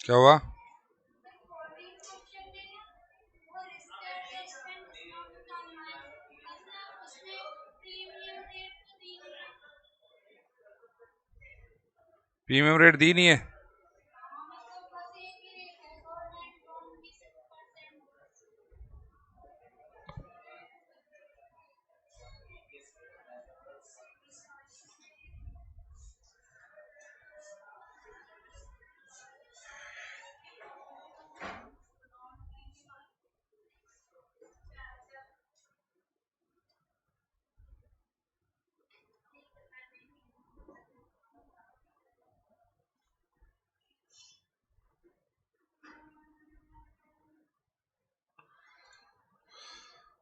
क्या हुआ? Premium rate दी नहीं है।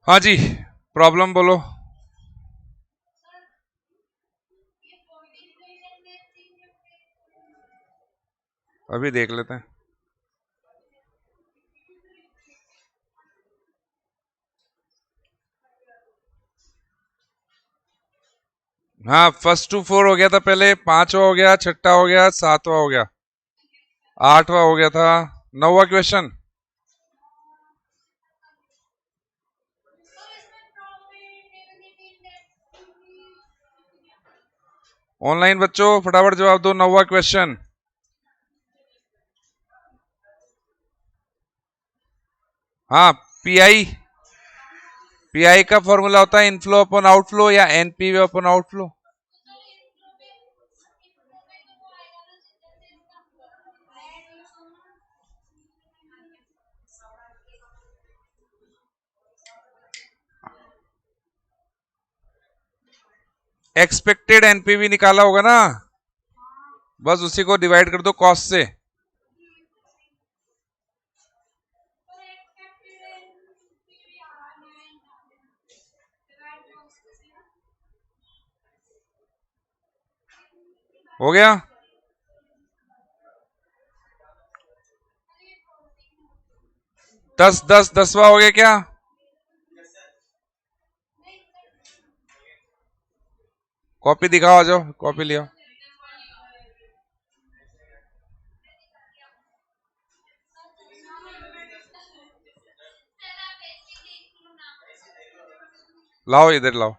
हाँ जी, प्रॉब्लम बोलो। अभी देख लेते हैं। हाँ, फर्स्ट टू फोर हो गया था, पहले पांचवा हो गया, छठा हो गया, सातवां हो गया, आठवां हो गया था, नौवां क्वेश्चन। ऑनलाइन बच्चों फटाफट जवाब दो, नौवां क्वेश्चन। हाँ, पीआई पीआई का फॉर्मूला होता है इनफ्लो अपॉन आउटफ्लो या NPV upon outflow. Expected NPV निकाला होगा ना, बस उसी को डिवाइड कर दो कॉस्ट से। हो गया। 10 10 10वां हो गया क्या? कॉपी दिखाओ, आ जाओ कॉपी लियो। लाओ इधर लाओ।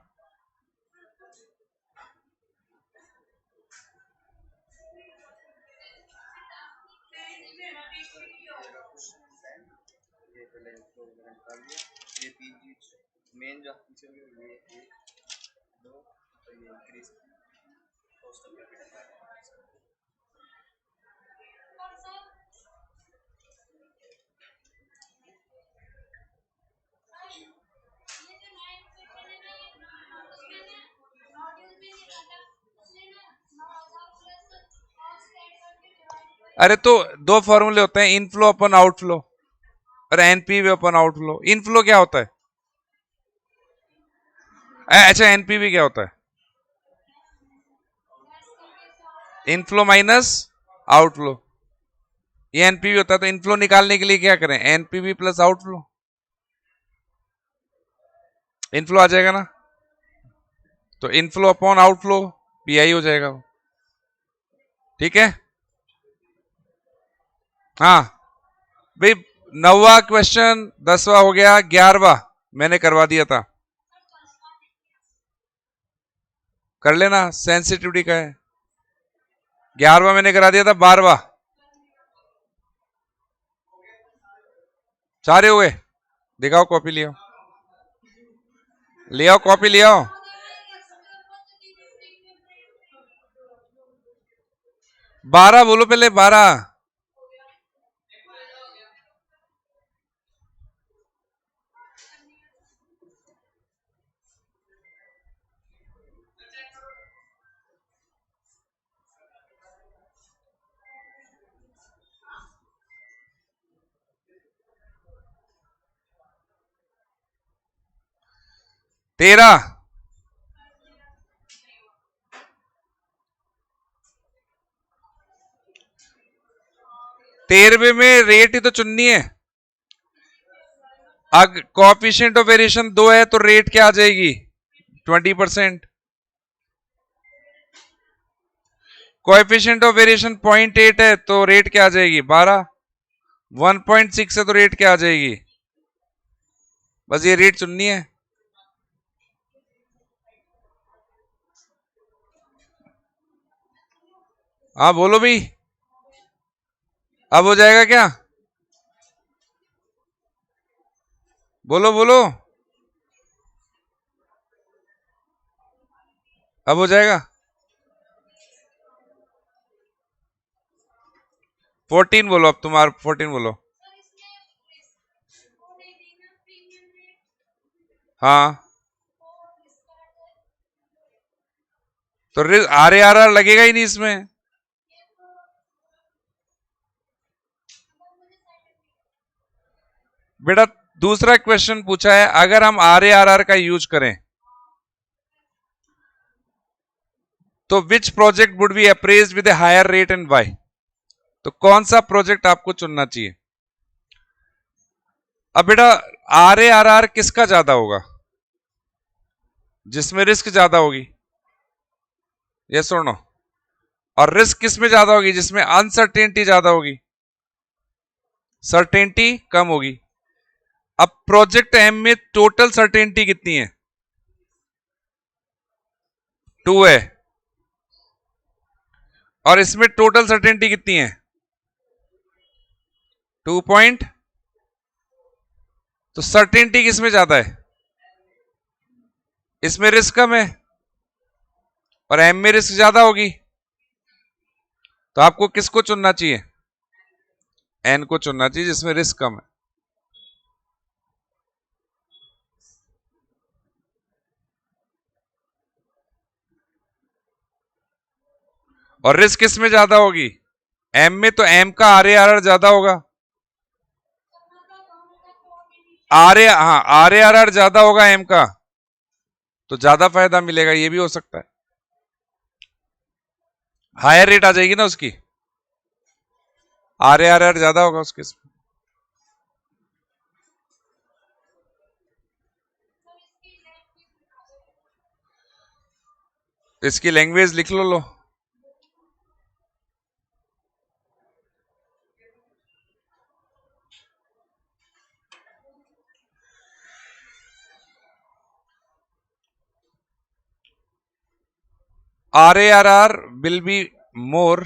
अरे तो दो फॉर्मूले होते हैं, इनफ्लो अपन आउटफ्लो और एनपीवी अपन आउटफ्लो। इनफ्लो क्या होता है? अच्छा, एनपीवी क्या होता है? इनफ्लो माइनस आउटफ्लो, ये एनपीवी होता है। तो इनफ्लो निकालने के लिए क्या करें? एनपीवी प्लस आउटफ्लो, इनफ्लो आ जाएगा ना। तो इनफ्लो अपॉन आउटफ्लो पीआई हो जाएगा वो। ठीक है। हाँ भाई, 9वां क्वेश्चन 10वां हो गया, 11वां मैंने करवा दिया था, कर लेना, सेंसिटिविटी का है। 11वां मैंने करा दिया था, 12वां। सारे हुए? दिखाओ कॉपी लियो, ले आओ कॉपी ले आओ। 12 बोलो पहले, 12। तेरह। 13वें में रेट ही तो चुननी है। अगर कोएफिशिएंट ऑफ वेरिएशन 2 है तो रेट क्या आ जाएगी? 20%। कोएफिशिएंट ऑफ वेरिएशन 0.8 है तो रेट क्या आ जाएगी? 12। 1.6 से तो रेट क्या आ जाएगी, बस ये रेट चुननी है। हाँ बोलो भाई, अब हो जाएगा क्या, बोलो बोलो, अब हो जाएगा। 14 बोलो, अब तुम्हारा 14 बोलो। हाँ तो RARR लगेगा ही नहीं इसमें। बेटा दूसरा क्वेश्चन पूछा है, अगर हम RARR का यूज करें तो which project would be appraised with a higher rate and why, तो कौन सा प्रोजेक्ट आपको चुनना चाहिए। अब बेटा RARR किसका ज्यादा होगा, जिसमें रिस्क ज्यादा होगी, ये सुनो, और रिस्क किस में ज्यादा होगी, जिसमें अनसर्टेनिटी ज्यादा होगी, सर्टेनिटी कम होगी। अब प्रोजेक्ट एम में टोटल सर्टेनिटी कितनी है, 2 है, और इसमें टोटल सर्टेनिटी कितनी है, 2 पॉइंट, तो सर्टेनिटी किसमें ज्यादा है, इसमें रिस्क कम है और एम में रिस्क ज्यादा होगी, तो आपको किसको चुनना चाहिए, एन को चुनना चाहिए जिसमें रिस्क कम है। और रिस्क किस में ज्यादा होगी, एम में, तो एम का RARR ज्यादा होगा, RARR ज्यादा होगा एम का, तो ज्यादा फायदा मिलेगा, ये भी हो सकता है, हायर रेट आ जाएगी ना उसकी, RARR ज्यादा होगा उसके। इसकी लैंग्वेज लिख लो। RARR will be more,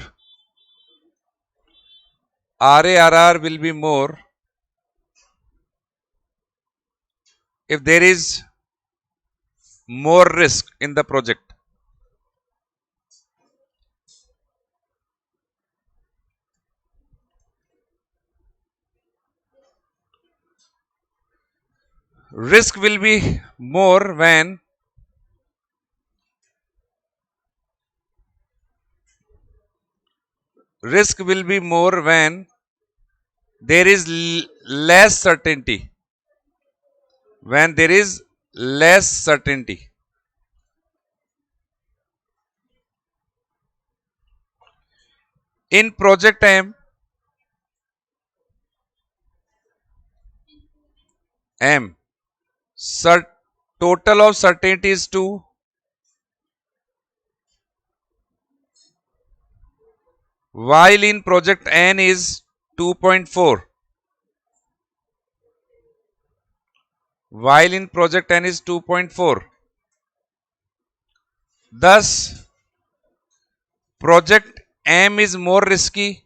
RARR will be more if there is more risk in the project. Risk will be more when there is less certainty. When there is less certainty. In project M, total of certainty is 2. While in project N is 2.4. While in project N is 2.4. Thus, project M is more risky.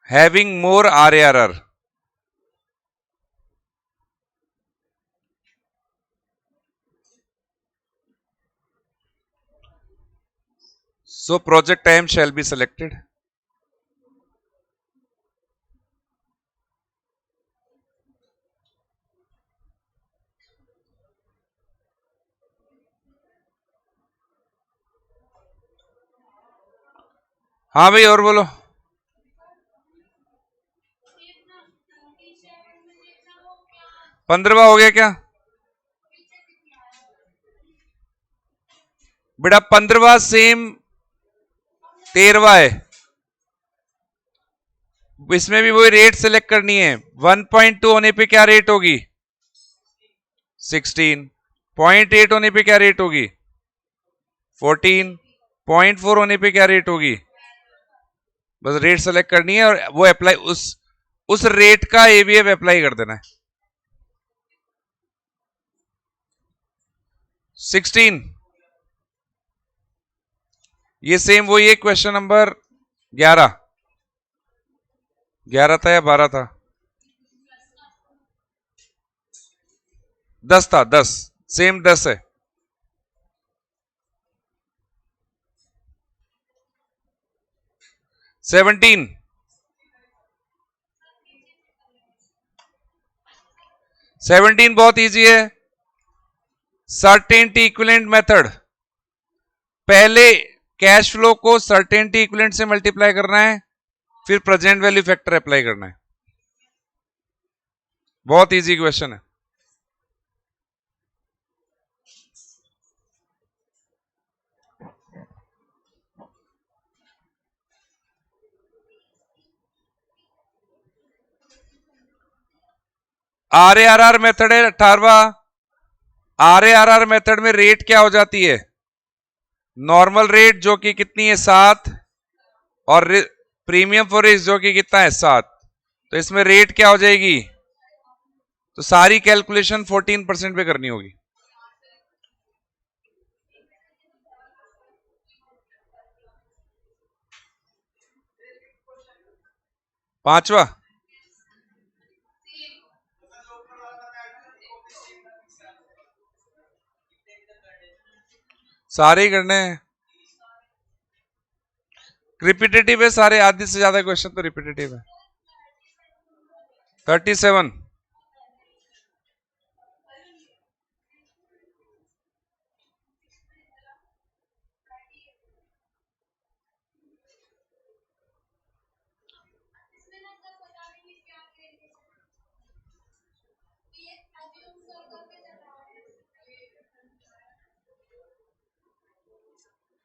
Having more RARR. So project M shall be selected. हाँ भाई और बोलो। पंद्रहवा हो गया क्या बेटा, 15वां same 13वां है, इसमें भी वही रेट सिलेक्ट करनी है। 1.2 होने पे क्या रेट होगी 16, 0.8 होने पे क्या रेट होगी 14, 0.4 होने पे क्या रेट होगी? बस रेट सेलेक्ट करनी है और वो अप्लाई, उस रेट का एवीएफ अप्लाई कर देना है। 16, ये सेम वही है, क्वेश्चन नंबर 11 था या 12 था? 10 था, 10, सेम 10 है। सेवनटीन बहुत इजी है। सर्टेनिटी इक्विवेलेंट मेथड, पहले कैश फ्लो को सर्टेनिटी इक्विवेलेंट से मल्टीप्लाई करना है, फिर प्रेजेंट वैल्यू फैक्टर अप्लाई करना है। बहुत इजी क्वेश्चन है। RARR मेथड है 18वां। RARR मेथड में रेट क्या हो जाती है? नॉर्मल रेट जो कि कितनी है 7, और प्रीमियम फॉर रिस्क जो कि कितना है 7। तो इसमें रेट क्या हो जाएगी? तो सारी कैलकुलेशन 14% पे करनी होगी। पांचवा, सारे ही करने हैं, रिपीटेटिव है सारे, आधे से ज्यादा क्वेश्चन तो रिपीटेटिव है। 37,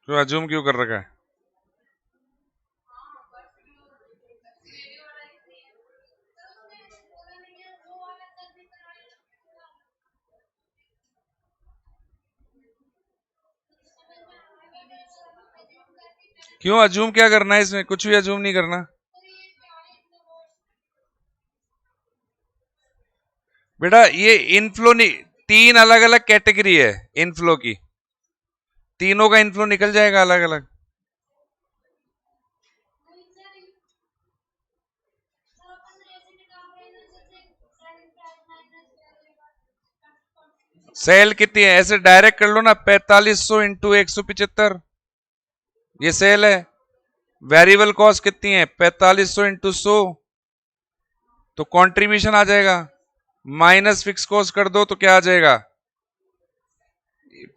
क्यों अजूम क्यों कर रखा है? क्यों अजूम क्या करना है इसमें? कुछ भी अजूम नहीं करना बेटा। ये इनफ्लो नहीं, 3 अलग अलग कैटेगरी है इनफ्लो की, तीनों का इनफ्लो निकल जाएगा अलग अलग। सेल कितनी है? ऐसे डायरेक्ट कर लो ना, 4500 इंटू 175, ये सेल है। वेरिएबल कॉस्ट कितनी है? 4500 इंटू 100, तो कंट्रीब्यूशन आ जाएगा, माइनस फिक्स कॉस्ट कर दो तो क्या आ जाएगा?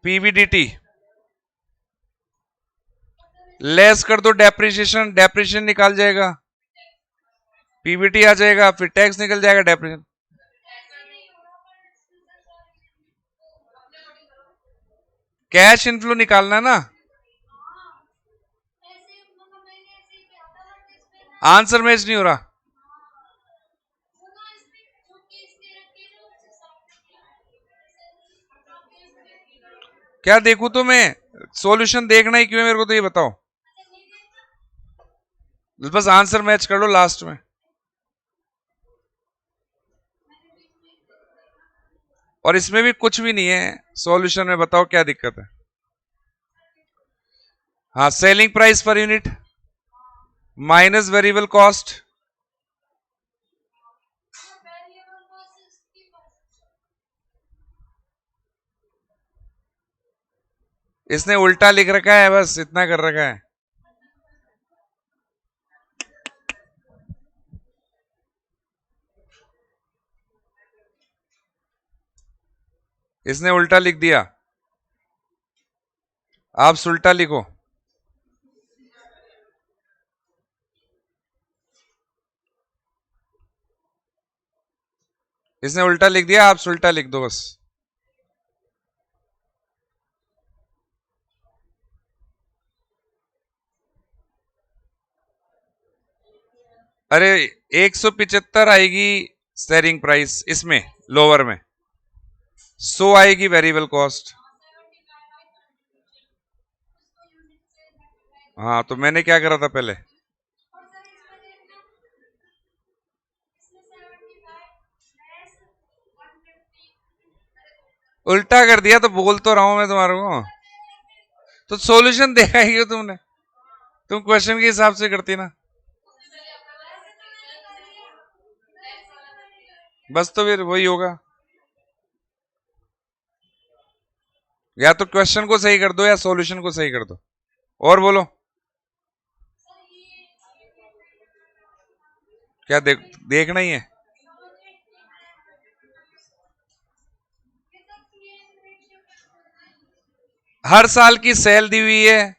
पीवीडीटी, लेस कर दो डेप्रिसिएशन, डेप्रिसिएशन निकाल जाएगा, पीवीटी आ जाएगा, फिर टैक्स निकल जाएगा, डेप्रिसिएशन। कैश इनफ्लो निकालना है ना, आंसर मैच नहीं हो रहा। क्या देखूं तो मैं? सॉल्यूशन देखना ही क्यों है मेरे को, तो ये बताओ। बस आंसर मैच कर लो लास्ट में। और इसमें भी कुछ भी नहीं है सॉल्यूशन में, बताओ क्या दिक्कत है? हाँ, selling price per unit minus variable cost, इसने उल्टा लिख रखा है, बस इतना कर रखा है। इसने उल्टा लिख दिया, आप सुल्टा लिखो। इसने उल्टा लिख दिया, आप सुल्टा लिख दो बस। अरे 175 आएगी सेलिंग प्राइस, इसमें लोअर में 100 आएगी वेरिएबल कॉस्ट। हाँ, तो मैंने क्या करा था पहले? उल्टा कर दिया, तो बोल तो रहा हूं मैं तुम्हारे को। तो सॉल्यूशन देखा ही हो तुमने, तुम क्वेश्चन के हिसाब से करती ना। बस तो फिर वही होगा, या तो क्वेश्चन को सही कर दो या सॉल्यूशन को सही कर दो। और बोलो, क्या देखना ही है? हर साल की सेल दी हुई है,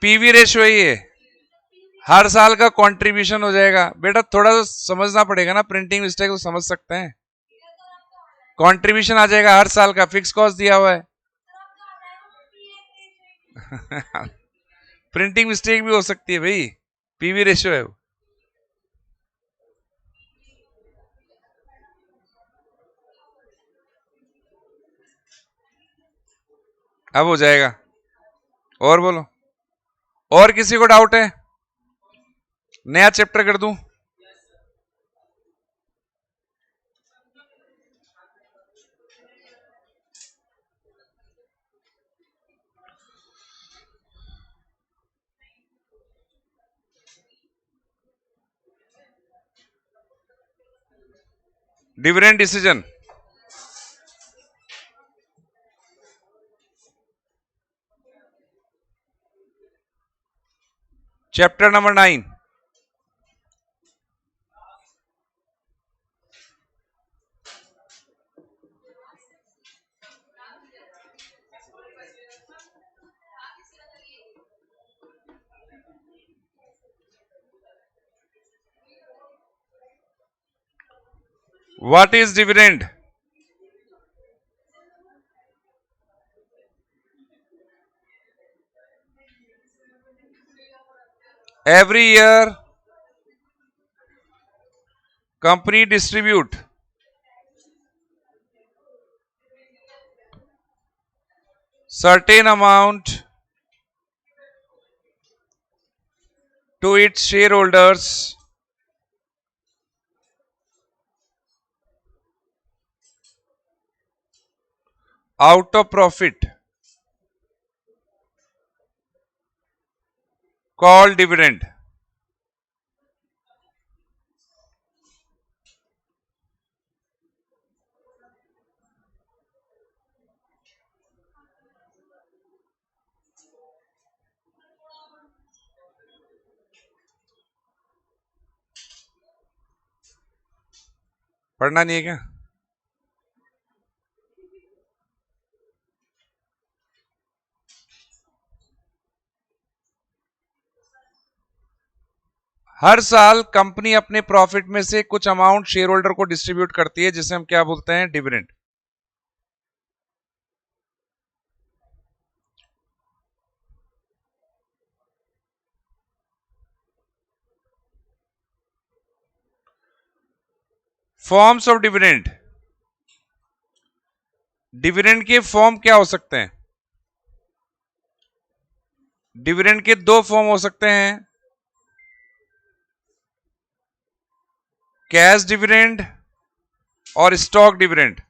पीवी रेशियो है ये, हर साल का कंट्रीब्यूशन हो जाएगा। बेटा थोड़ा तो समझना पड़ेगा ना, प्रिंटिंग मिस्टेक तो समझ सकते हैं। कंट्रीब्यूशन आ जाएगा हर साल का, फिक्स कॉस्ट दिया हुआ है। प्रिंटिंग मिस्टेक भी हो सकती है भाई, पीवी रेशियो है वो। अब हो जाएगा। और बोलो, और किसी को डाउट है? नया चैप्टर कर दूं? Dividend decision, chapter number 9। What is dividend? Every year company distribute certain amount to its shareholders out of profit called dividend। पढ़ना नहीं है क्या? हर साल कंपनी अपने प्रॉफिट में से कुछ अमाउंट शेयर होल्डर को डिस्ट्रीब्यूट करती है, जिसे हम क्या बोलते हैं? Dividend. Forms of dividend, dividend के फॉर्म क्या हो सकते हैं? डिविडेंड के दो फॉर्म हो सकते हैं, कैश डिविडेंड और स्टॉक डिविडेंड।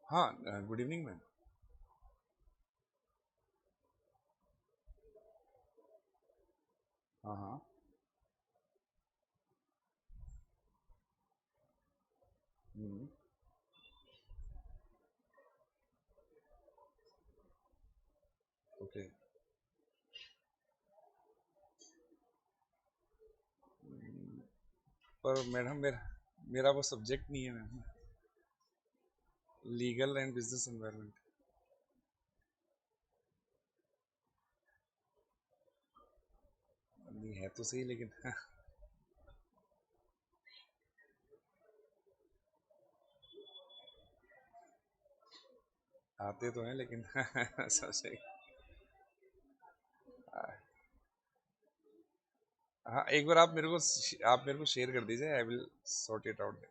हाँ, गुड इवनिंग मैम। हाँ हाँ। ओके। पर मैडम मेरा मेरा वो सब्जेक्ट नहीं है ma'am, legal and business environment. नहीं है तो सही, लेकिन आते तो हैं लेकिन सब सही। हाँ, एक बार आप मेरे को शेयर कर दीजिए, I will sort it out.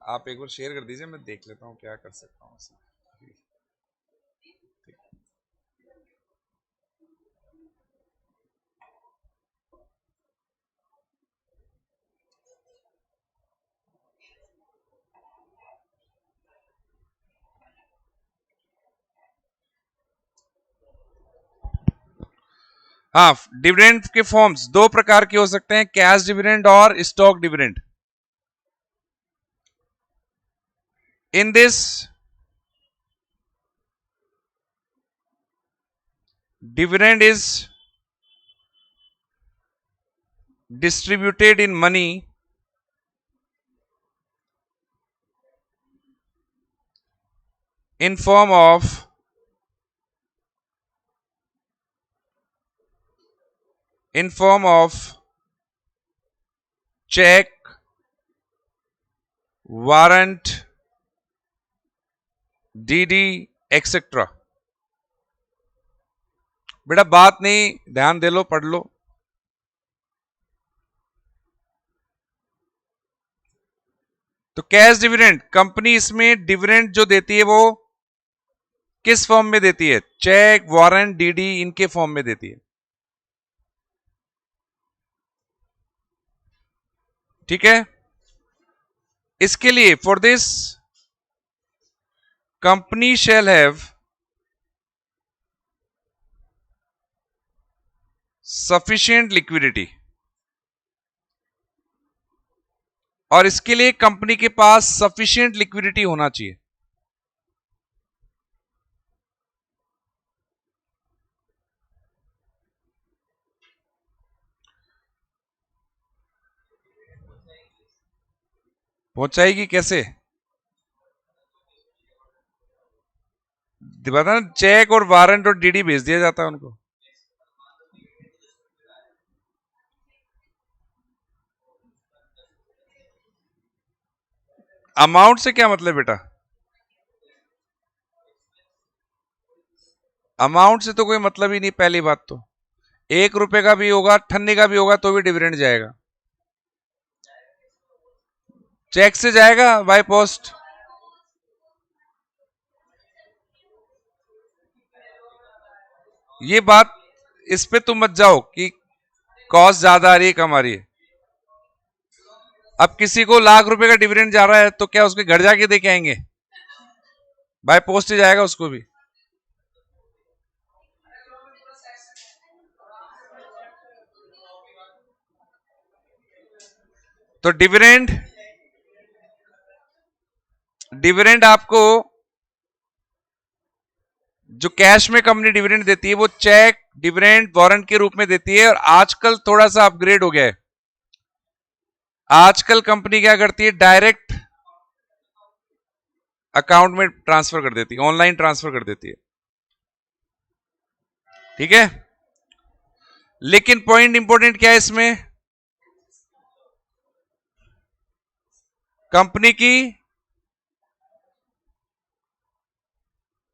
आप एक बार शेयर कर दीजिए, मैं देख लेता हूँ क्या कर सकता हूँ इसमें। हाँ, डिविडेंड के फॉर्म्स दो प्रकार के हो सकते हैं, कैश डिविडेंड और stock dividend. In this dividend is distributed in money in form of check, warrant, DD, etc. बेटा बात नहीं, ध्यान दे लो, पढ़ लो। तो कैश डिविडेंड, कंपनी इसमें डिविडेंड जो देती है वो किस फॉर्म में देती है? चेक, वारंट, डीडी, इनके फॉर्म में देती है। ठीक है। इसके लिए for this company shall have sufficient liquidity, और इसके लिए कंपनी के पास सफिशिएंट लिक्विडिटी होना चाहिए। पहुंचाएगी कैसे? बता ना, चेक और वारंट और डीडी भेज दिया जाता है उनको। अमाउंट से क्या मतलब बेटा? अमाउंट से तो कोई मतलब ही नहीं। पहली बात तो 1 रुपए का भी होगा, 98 का भी होगा, तो भी डिविडेंड जाएगा। चेक से जाएगा बाय पोस्ट। ये बात, इस पे तुम मत जाओ कि कॉस्ट ज्यादा आ रही है कम आ रही है। अब किसी को ₹1,00,000 का डिविडेंड जा रहा है तो क्या उसके घर जाके दे के आएंगे? बाय पोस्ट ही जाएगा उसको भी। तो डिविडेंड डिविडेंड आपको जो कैश में कंपनी डिविडेंड देती है वो चेक, डिविडेंड, वारंट के रूप में देती है। और आजकल थोड़ा सा अपग्रेड हो गया है। आजकल कंपनी क्या करती है, डायरेक्ट अकाउंट में ट्रांसफर कर देती है, ऑनलाइन ट्रांसफर कर देती है। ठीक है। लेकिन पॉइंट इंपॉर्टेंट क्या है इसमें, कंपनी की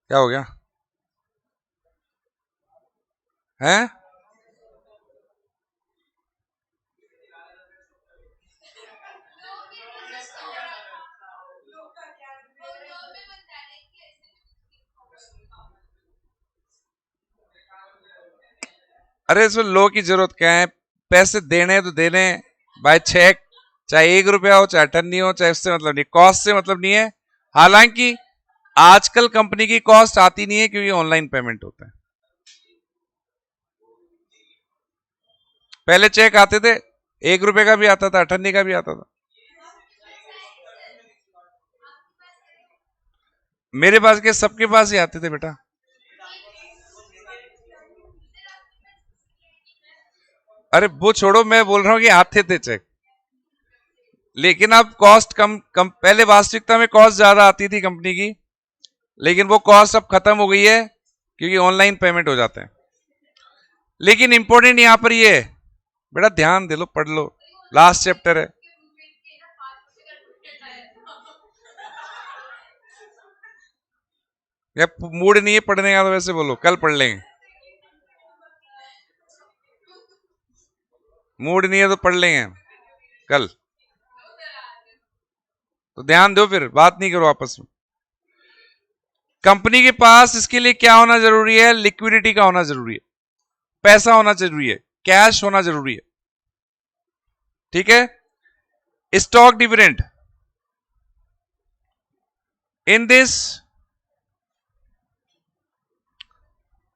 क्या हो गया है? अरे इसमें लो की जरूरत क्या है? पैसे देने तो देने बाय चेक, चाहे 1 रुपया हो, चाहे 98 हो, चाहे उससे मतलब नहीं, कॉस्ट से मतलब नहीं है। हालांकि आजकल कंपनी की कॉस्ट आती नहीं है क्योंकि ऑनलाइन पेमेंट होता है। पहले चेक आते थे, 1 रुपए का भी आता था, 98 का भी आता था। मेरे पास के सबके पास ही आते थे बेटा। अरे वो छोड़ो, मैं बोल रहा हूं कि आते थे चेक, लेकिन अब कॉस्ट कम पहले वास्तविकता में कॉस्ट ज्यादा आती थी कंपनी की, लेकिन वो कॉस्ट अब खत्म हो गई है क्योंकि ऑनलाइन पेमेंट हो जाते हैं। लेकिन इंपॉर्टेंट यहां पर ये है, बेटा ध्यान दे लो, पढ़ लो, लास्ट चैप्टर है। या मूड नहीं है पढ़ने का तो वैसे बोलो, कल पढ़ लेंगे। मूड नहीं है तो पढ़ लेंगे कल। तो ध्यान दो, फिर बात नहीं करो आपस में। कंपनी के पास इसके लिए क्या होना जरूरी है? लिक्विडिटी का होना जरूरी है, पैसा होना जरूरी है, कैश होना जरूरी है। ठीक है। Stock dividend, in this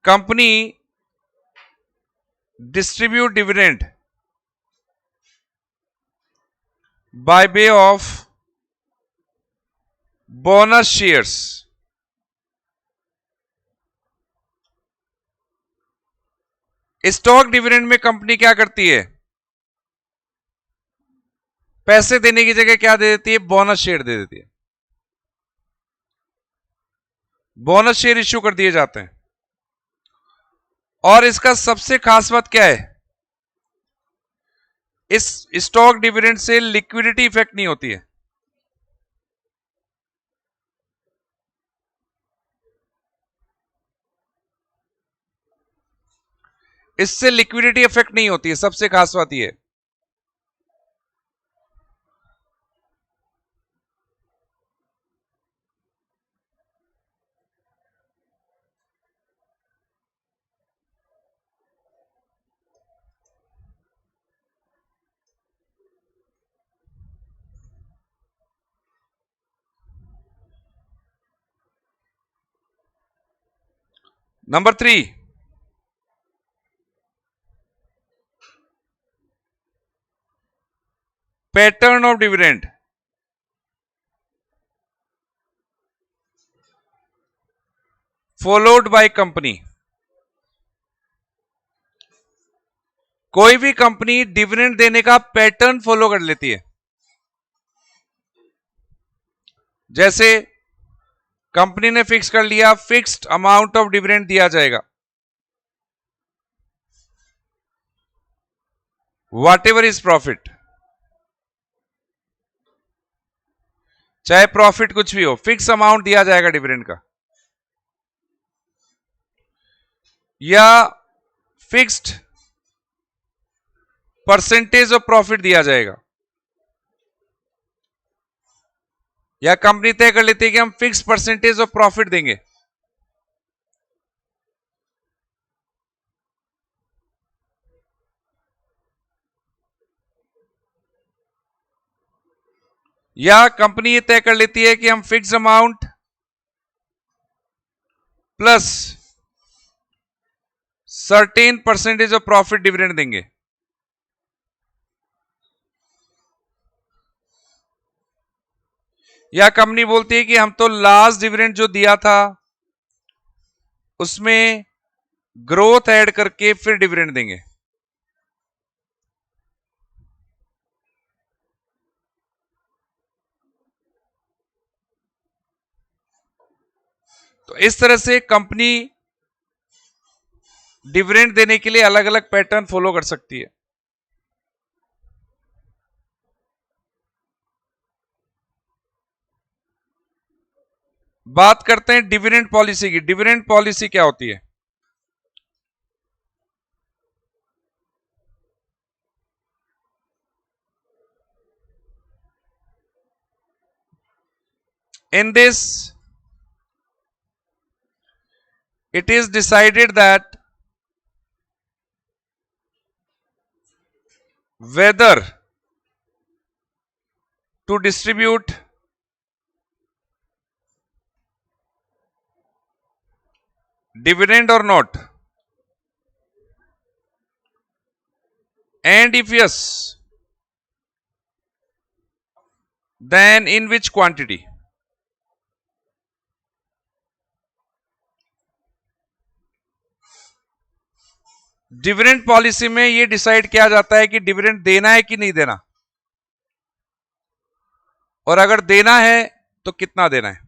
company distribute dividend by way of bonus shares। Stock dividend में कंपनी क्या करती है? पैसे देने की जगह क्या दे देती है? बोनस शेयर दे देती है। बोनस शेयर इश्यू कर दिए जाते हैं। और इसका सबसे खास बात क्या है? इस स्टॉक डिविडेंड से लिक्विडिटी इफेक्ट नहीं होती है। इससे लिक्विडिटी इफेक्ट नहीं होती है, सबसे खास बात यह है। Number 3, pattern of dividend. Followed by company. कोई भी कंपनी डिविडेंड देने का पैटर्न फॉलो कर लेती है। जैसे कंपनी ने फिक्स कर लिया, फिक्स्ड अमाउंट ऑफ डिविडेंड दिया जाएगा, वॉट एवर इज प्रॉफिट, चाहे प्रॉफिट कुछ भी हो, फिक्स अमाउंट दिया जाएगा डिविडेंड का, या फिक्स्ड परसेंटेज ऑफ प्रॉफिट दिया जाएगा, या कंपनी तय कर लेती है कि हम फिक्स परसेंटेज ऑफ प्रॉफिट देंगे। या कंपनी ये तय कर लेती है कि हम fix amount plus certain percentage of profit dividend देंगे। या कंपनी बोलती है कि हम तो लास्ट डिविडेंड जो दिया था उसमें ग्रोथ ऐड करके फिर डिविडेंड देंगे। तो इस तरह से कंपनी डिविडेंड देने के लिए अलग अलग पैटर्न फॉलो कर सकती है। बात करते हैं डिविडेंड पॉलिसी की। डिविडेंड पॉलिसी क्या होती है? In this, it is decided that whether to distribute dividend or not, and if yes, then in which quantity। Dividend policy में यह डिसाइड किया जाता है कि डिविडेंड देना है कि नहीं देना, और अगर देना है तो कितना देना है।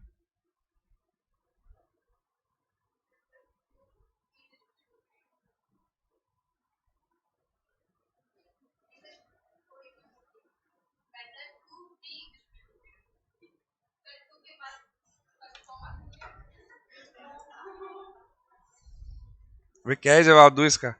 वे क्या ही जवाब दूं इसका।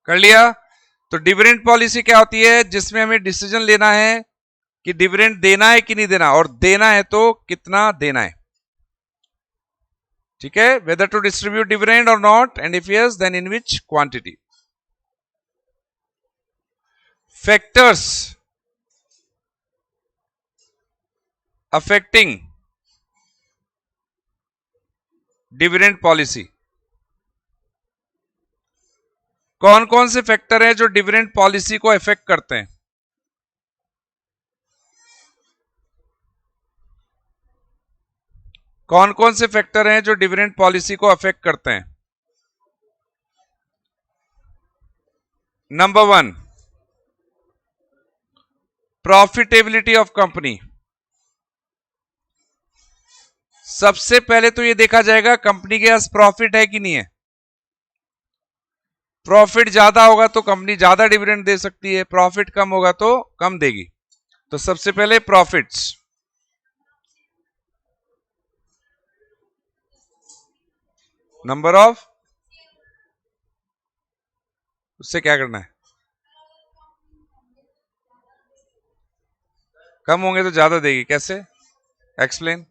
कर लिया। तो डिविडेंड पॉलिसी क्या होती है, जिसमें हमें डिसीजन लेना है कि डिविडेंड देना है कि नहीं देना, और देना है तो कितना देना है। ठीक है, वेदर टू डिस्ट्रीब्यूट डिविडेंड और not, and if yes then in which quantity. Factors affecting dividend policy. कौन कौन से फैक्टर हैं जो डिविडेंड पॉलिसी को अफेक्ट करते हैं? कौन कौन से फैक्टर हैं जो डिविडेंड पॉलिसी को अफेक्ट करते हैं? Number 1, profitability of company. सबसे पहले तो यह देखा जाएगा कंपनी के पास प्रॉफिट है कि नहीं है। प्रॉफिट ज्यादा होगा तो कंपनी ज्यादा डिविडेंड दे सकती है, प्रॉफिट कम होगा तो कम देगी। तो सबसे पहले प्रॉफिट्स। नंबर ऑफ, उससे क्या करना है? कम होंगे तो ज्यादा देगी, कैसे? एक्सप्लेन।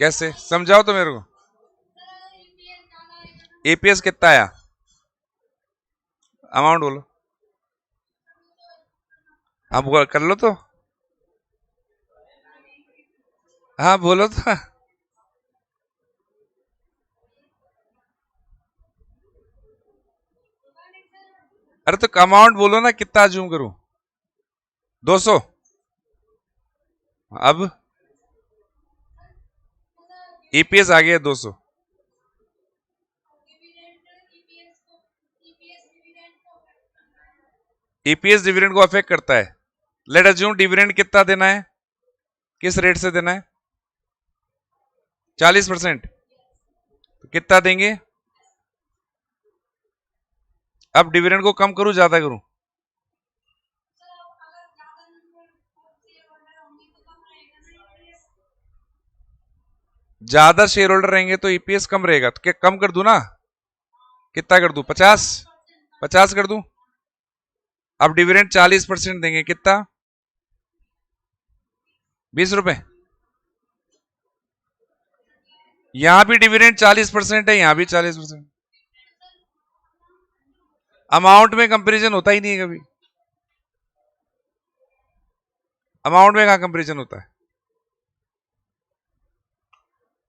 कैसे समझाओ तो मेरे को। एपीएस कितना आया, अमाउंट बोलो। आप कर लो तो, हाँ बोलो तो। अरे तो अमाउंट बोलो ना, कितना जूम करूं? 200। अब ईपीएस आ गया 200। ईपीएस डिविडेंड को अफेक्ट करता है। लेट अज्यूम डिविडेंड कितना देना है, किस रेट से देना है? 40%। तो कितना देंगे? अब डिविडेंड को कम करूं ज्यादा करूं? ज्यादा शेयर होल्डर रहेंगे तो ईपीएस कम रहेगा, तो क्या कम कर दूं ना? कितना कर दूं? 50 कर दूं। अब डिविडेंड 40% देंगे, कितना? 20 रुपए। यहां भी डिविडेंड 40% है, यहां भी 40%। अमाउंट में कंपैरिजन होता ही नहीं है कभी। अमाउंट में कहां कंपैरिजन होता है?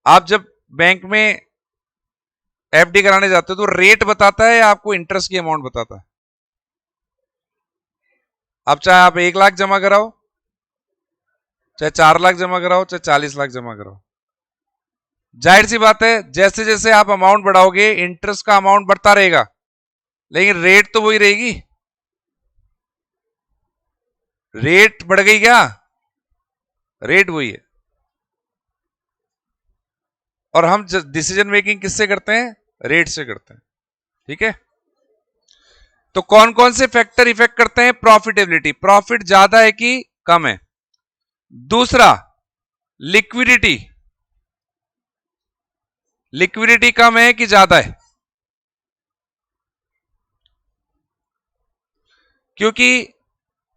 आप जब बैंक में एफडी कराने जाते हो तो रेट बताता है या आपको इंटरेस्ट की अमाउंट बताता है? अब चाहे आप 1 लाख जमा कराओ, चाहे 4 लाख जमा कराओ, चाहे 40 लाख जमा कराओ, जाहिर सी बात है जैसे जैसे आप अमाउंट बढ़ाओगे इंटरेस्ट का अमाउंट बढ़ता रहेगा, लेकिन रेट तो वही रहेगी। रेट बढ़ गई क्या? रेट वही है। और हम डिसीजन मेकिंग किससे करते हैं? रेट से करते हैं। ठीक है, तो कौन कौन से फैक्टर इफेक्ट करते हैं प्रॉफिटेबिलिटी? प्रॉफिट ज्यादा है कि कम है? दूसरा, लिक्विडिटी। लिक्विडिटी कम है कि ज्यादा है? क्योंकि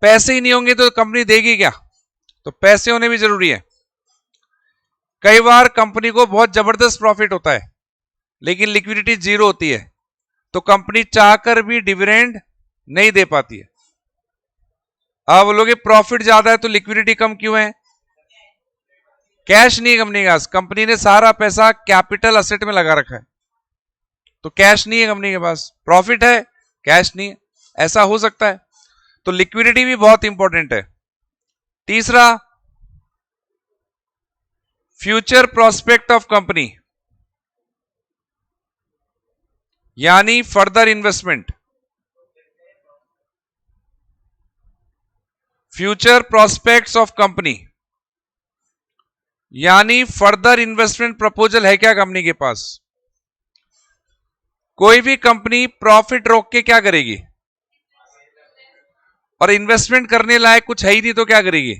पैसे ही नहीं होंगे तो कंपनी देगी क्या, तो पैसे होने भी जरूरी है। कई बार कंपनी को बहुत जबरदस्त प्रॉफिट होता है लेकिन लिक्विडिटी जीरो होती है, तो कंपनी चाहकर भी डिविडेंड नहीं दे पाती है। आप बोलोगे प्रॉफिट ज्यादा है तो लिक्विडिटी कम क्यों है? कैश नहीं है कंपनी के पास, कंपनी ने सारा पैसा कैपिटल असेट में लगा रखा है, तो कैश नहीं है कंपनी के पास। प्रॉफिट है कैश नहीं है, ऐसा हो सकता है। तो लिक्विडिटी भी बहुत इंपॉर्टेंट है। तीसरा, फ्यूचर प्रोस्पेक्ट ऑफ कंपनी, यानी further investment. Future prospects of company यानी फर्दर इन्वेस्टमेंट प्रपोजल है क्या कंपनी के पास। कोई भी कंपनी प्रॉफिट रोक के क्या करेगी, और इन्वेस्टमेंट करने लायक कुछ है ही नहीं तो क्या करेगी।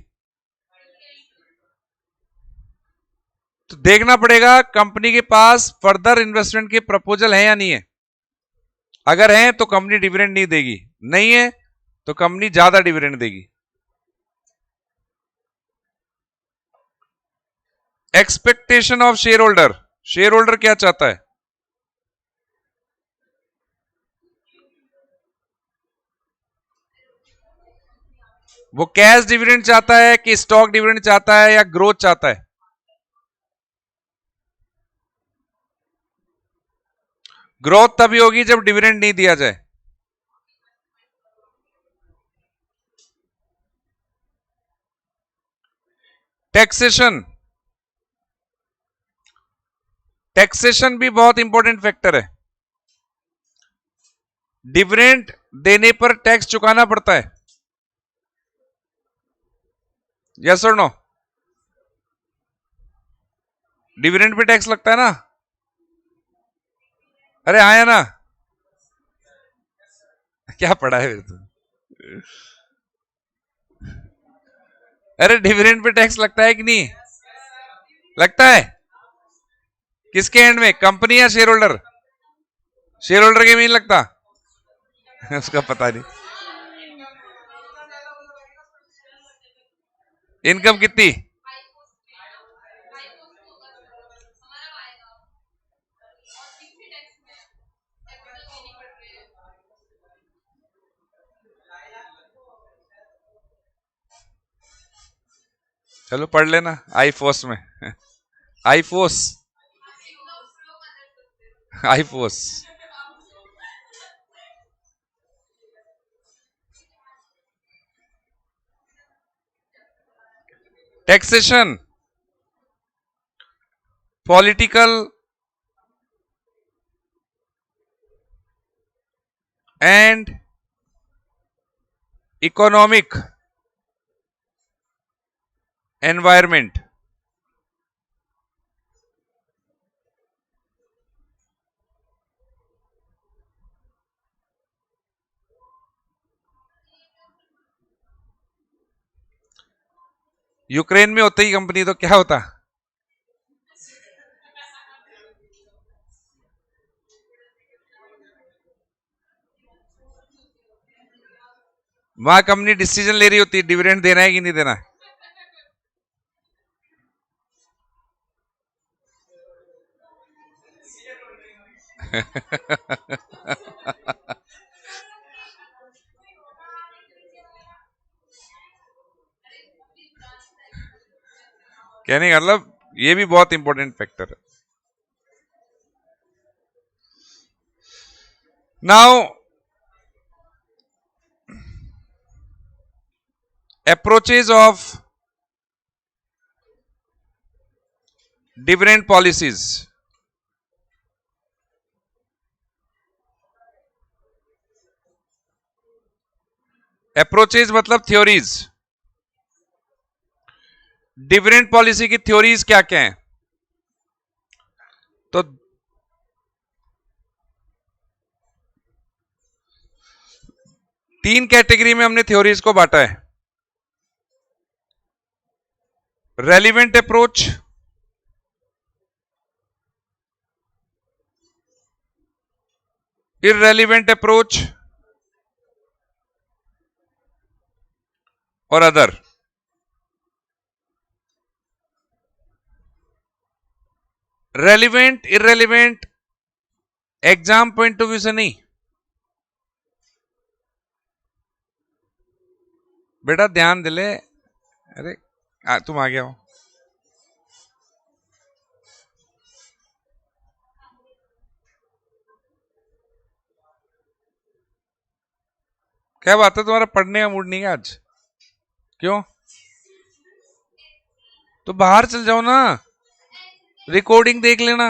तो देखना पड़ेगा कंपनी के पास फर्दर इन्वेस्टमेंट के प्रपोजल है या नहीं है। अगर है तो कंपनी डिविडेंड नहीं देगी, नहीं है तो कंपनी ज्यादा डिविडेंड देगी। Expectation of share holder, share holder क्या चाहता है। वो कैश डिविडेंड चाहता है कि स्टॉक डिविडेंड चाहता है या ग्रोथ चाहता है। ग्रोथ तभी होगी जब डिविडेंड नहीं दिया जाए। टैक्सेशन, टैक्सेशन भी बहुत इंपॉर्टेंट फैक्टर है। डिविडेंड देने पर टैक्स चुकाना पड़ता है, यस और नो। डिविडेंड पे टैक्स लगता है ना। अरे आया ना, क्या पढ़ा है फिर तो। अरे डिविडेंड पे टैक्स लगता है कि नहीं, लगता है। किसके एंड में, कंपनी या शेयर होल्डर। शेयर होल्डर के में नहीं लगता। उसका पता नहीं। इनकम कितनी, चलो पढ़ लेना आई फोर्स में। I force, I force. Taxation, political and economic environment. Ukraine में होती ही कंपनी तो क्या होता। वहां कंपनी डिसीजन ले रही होती डिविडेंड देना है कि नहीं देना। कहने का मतलब ये भी बहुत इंपॉर्टेंट फैक्टर है। Now approaches of dividend policies. Approaches मतलब थ्योरीज। डिविडेंड पॉलिसी की थ्योरीज क्या क्या है। तो तीन कैटेगरी में हमने थ्योरीज को बांटा है। रेलिवेंट अप्रोच, इररेलिवेंट अप्रोच और other. Relevant irrelevant exam point of view से नहीं, बेटा ध्यान दिले। अरे तुम आ गया हो। क्या बात है, तुम्हारा पढ़ने का मूड नहीं है आज? क्यों? तो बाहर चल जाओ ना, रिकॉर्डिंग देख लेना।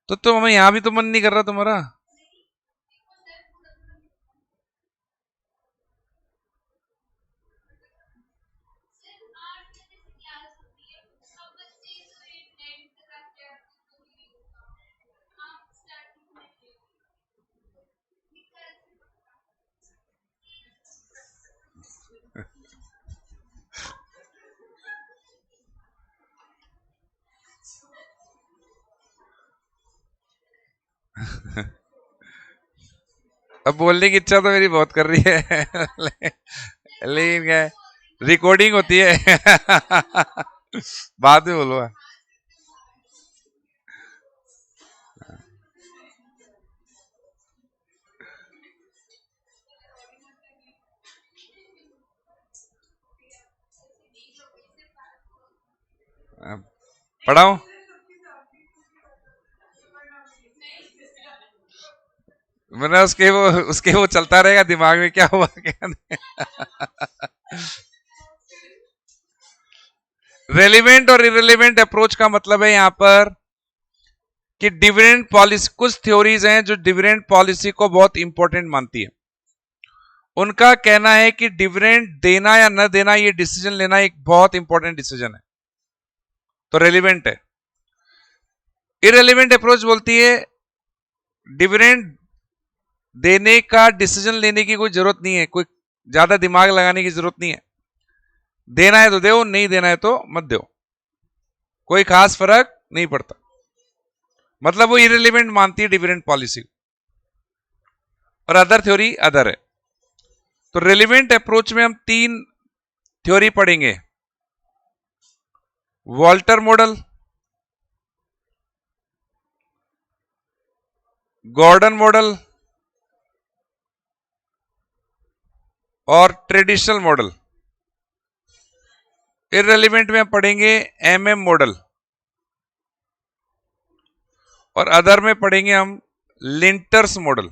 तो तुम यहां भी तो मन नहीं कर रहा तुम्हारा? अब बोलने की इच्छा तो मेरी बहुत कर रही है लेकिन क्या है, रिकॉर्डिंग होती है बाद में बोलो। पढ़ाओ। मैंने उसके वो चलता रहेगा दिमाग में, क्या हुआ क्या नहीं। रेलिवेंट और इरेलीवेंट अप्रोच का मतलब है यहां पर कि डिविडेंड पॉलिसी, कुछ थ्योरीज हैं जो डिविडेंड पॉलिसी को बहुत इंपॉर्टेंट मानती है। उनका कहना है कि डिविडेंड देना या न देना, ये डिसीजन लेना एक बहुत इंपॉर्टेंट डिसीजन है, तो रेलिवेंट है। इरेलीवेंट अप्रोच बोलती है डिविडेंड देने का डिसीजन लेने की कोई जरूरत नहीं है, कोई ज्यादा दिमाग लगाने की जरूरत नहीं है। देना है तो दो, नहीं देना है तो मत दो, कोई खास फर्क नहीं पड़ता। मतलब वो इरेलीवेंट मानती है डिविडेंड पॉलिसी, और अदर थ्योरी अदर है। तो रेलिवेंट अप्रोच में हम तीन थ्योरी पढ़ेंगे: वॉल्टर मॉडल, गॉर्डन मॉडल और ट्रेडिशनल मॉडल। इररिलेवेंट में हम पढ़ेंगे एमएम मॉडल, और अदर में पढ़ेंगे हम Lintner's model.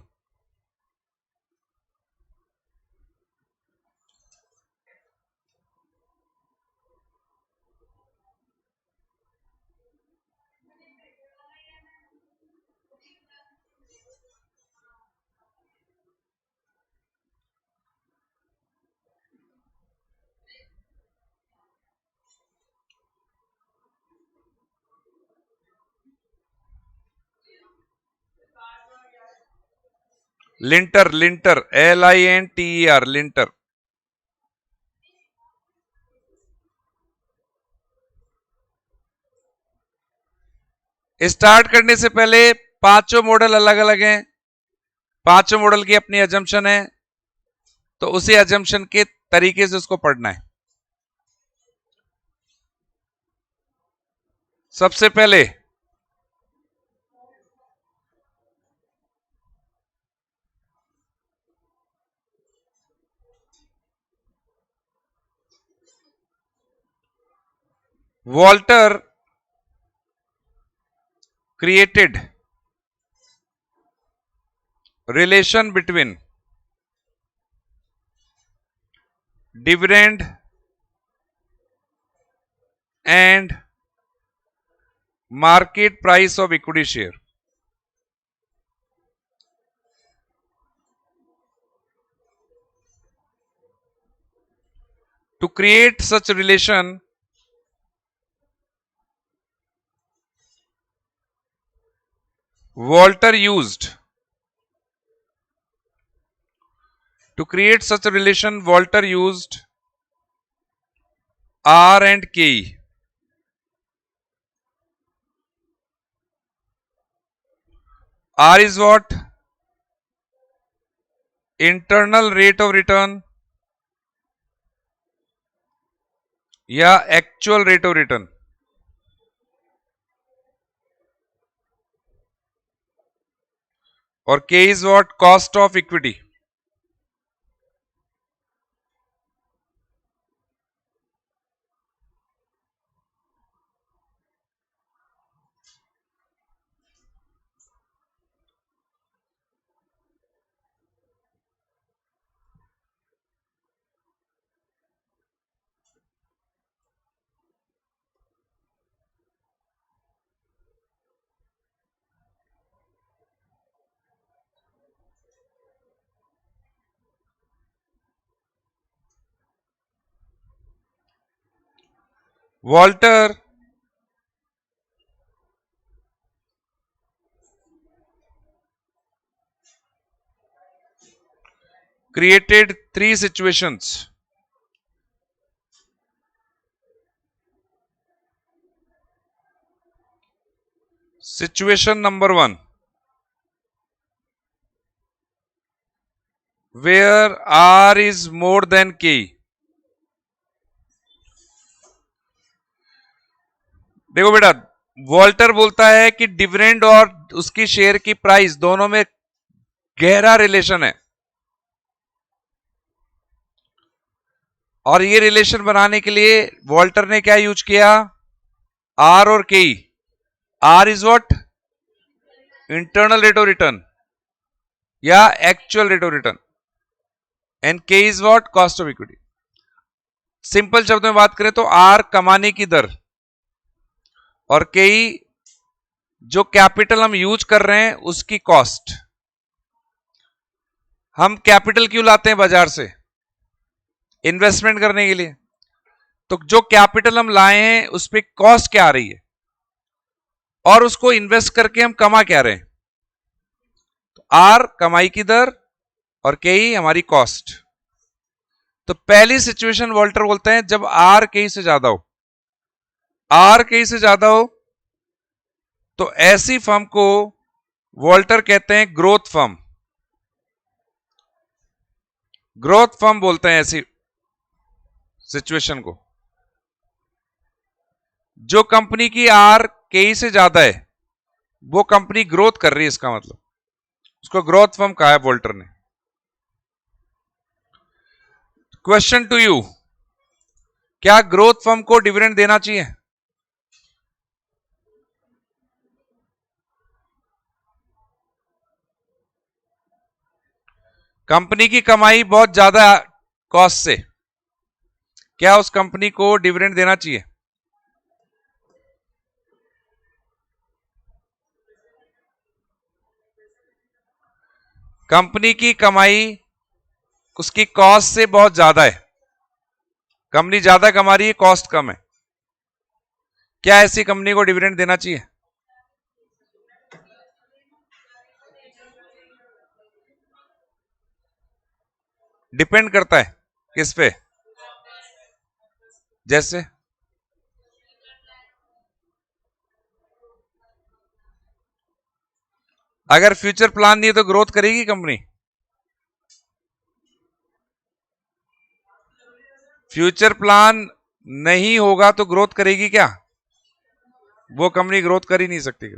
Lintel, lintel, LINTER, lintel. Start करने से पहले पांचों मॉडल अलग अलग हैं, पांचों मॉडल की अपनी अजम्पशन है, तो उसी अजम्पशन के तरीके से उसको पढ़ना है। सबसे पहले Walter created relation between dividend and market price of equity share. To create such relation, Walter used to create such a relation Walter used R and K. R is what? Internal rate of return या actual rate of return. और K is what? Cost of equity. Walter created three situations. Situation number one, where R is more than K. देखो बेटा, Walter बोलता है कि dividend और उसकी share की प्राइस दोनों में गहरा रिलेशन है, और ये रिलेशन बनाने के लिए वॉल्टर ने क्या यूज किया, आर और K. R is what, internal rate of return या actual rate of return, and K is what, cost of equity. Simple शब्द में बात करें तो आर कमाने की दर और के जो कैपिटल हम यूज कर रहे हैं उसकी कॉस्ट. हम कैपिटल क्यों लाते हैं बाजार से, इन्वेस्टमेंट करने के लिए. तो जो कैपिटल हम लाए हैं उस पर कॉस्ट क्या आ रही है और उसको इन्वेस्ट करके हम कमा क्या रहे हैं. तो आर कमाई की दर और के हमारी कॉस्ट. तो पहली सिचुएशन वॉल्टर बोलते हैं जब आर के से ज्यादा हो. आर के से ज्यादा हो तो ऐसी फर्म को वॉल्टर कहते हैं ग्रोथ फर्म. ग्रोथ फर्म बोलते हैं ऐसी सिचुएशन को. जो कंपनी की आर के से ज्यादा है वो कंपनी ग्रोथ कर रही है, इसका मतलब उसको ग्रोथ फर्म कहा है वॉल्टर ने. क्वेश्चन टू यू, क्या ग्रोथ फर्म को डिविडेंड देना चाहिए? कंपनी की कमाई बहुत ज्यादा कॉस्ट से, क्या उस कंपनी को डिविडेंड देना चाहिए? कंपनी की कमाई उसकी कॉस्ट से बहुत ज्यादा है, कंपनी ज्यादा कमा रही है, कॉस्ट कम है, क्या ऐसी कंपनी को डिविडेंड देना चाहिए? डिपेंड करता है किस पे, जैसे अगर फ्यूचर प्लान नहीं है तो ग्रोथ करेगी कंपनी? फ्यूचर प्लान नहीं होगा तो ग्रोथ करेगी क्या? वो कंपनी ग्रोथ कर ही नहीं सकती.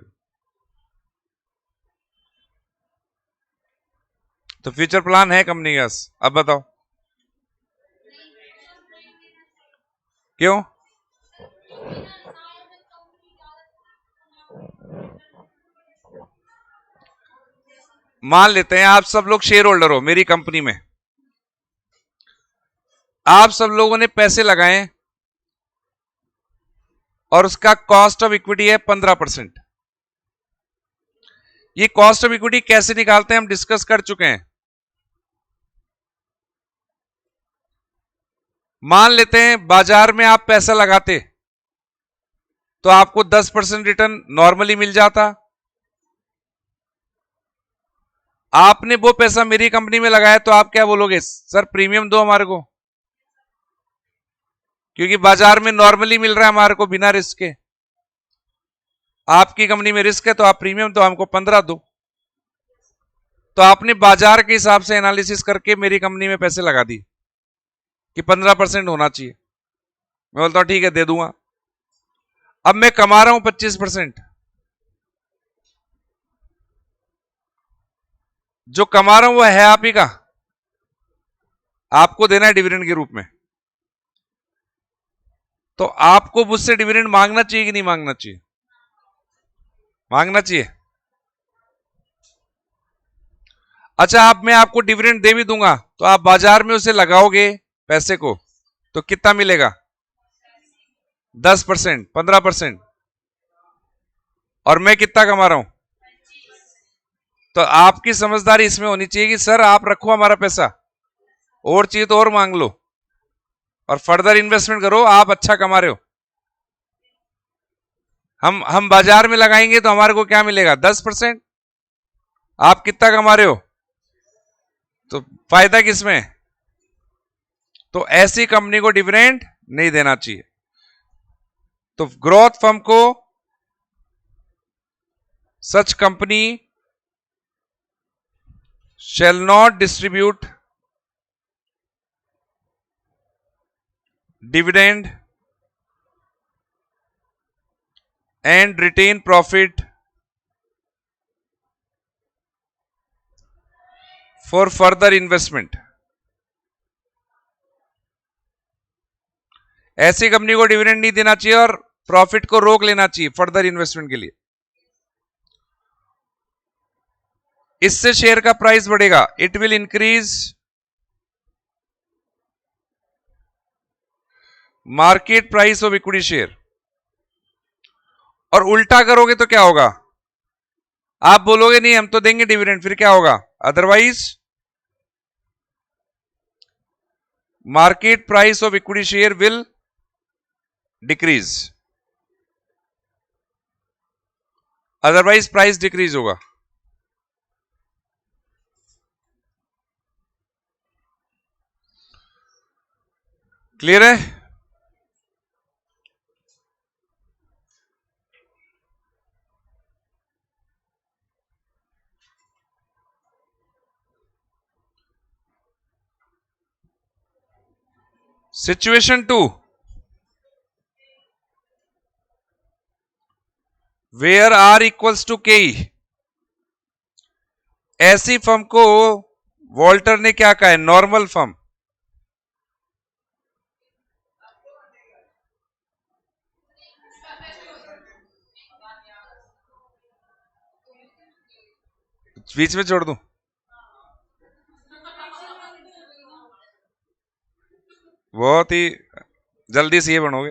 तो फ्यूचर प्लान है कंपनी के पास, अब बताओ क्यों? मान लेते हैं आप सब लोग शेयर होल्डर हो मेरी कंपनी में, आप सब लोगों ने पैसे लगाए और उसका कॉस्ट ऑफ इक्विटी है 15%. ये कॉस्ट ऑफ इक्विटी कैसे निकालते हैं हम डिस्कस कर चुके हैं. मान लेते हैं बाजार में आप पैसा लगाते तो आपको 10% रिटर्न नॉर्मली मिल जाता. आपने वो पैसा मेरी कंपनी में लगाया तो आप क्या बोलोगे, सर प्रीमियम दो हमारे को, क्योंकि बाजार में नॉर्मली मिल रहा है हमारे को बिना रिस्क के. आपकी कंपनी में रिस्क है तो आप प्रीमियम तो हमको 15 दो. तो आपने बाजार के हिसाब से एनालिसिस करके मेरी कंपनी में पैसे लगा दिए कि 15% होना चाहिए. मैं बोलता हूं ठीक है दे दूंगा. अब मैं कमा रहा हूं 25%. जो कमा रहा हूं वो है आप ही का, आपको देना है डिविडेंड के रूप में. तो आपको मुझसे डिविडेंड मांगना चाहिए कि नहीं मांगना चाहिए? मांगना चाहिए. अच्छा, आप मैं आपको डिविडेंड दे भी दूंगा तो आप बाजार में उसे लगाओगे पैसे को तो कितना मिलेगा? 10%, 15%. और मैं कितना कमा रहा हूं? तो आपकी समझदारी इसमें होनी चाहिए कि सर आप रखो हमारा पैसा, और चाहिए तो और मांग लो और फर्दर इन्वेस्टमेंट करो, आप अच्छा कमा रहे हो. हम बाजार में लगाएंगे तो हमारे को क्या मिलेगा? 10%। आप कितना कमा रहे हो? तो फायदा किसमें? तो ऐसी कंपनी को डिविडेंड नहीं देना चाहिए। तो ग्रोथ फर्म को such company shall not distribute dividend and retain profit for further investment। ऐसी कंपनी को डिविडेंड नहीं देना चाहिए और प्रॉफिट को रोक लेना चाहिए फर्दर इन्वेस्टमेंट के लिए। इससे शेयर का प्राइस बढ़ेगा, it will increase market price of equity share. और उल्टा करोगे तो क्या होगा? आप बोलोगे नहीं हम तो देंगे डिविडेंड, फिर क्या होगा? Otherwise market price of equity share will decrease, otherwise price decrease होगा। क्लियर है? Situation 2, where R equals to K. ऐसी फर्म को वॉल्टर ने क्या कहा है? Normal firm. बीच में छोड़ दूं? बहुत ही जल्दी से ये बनोगे।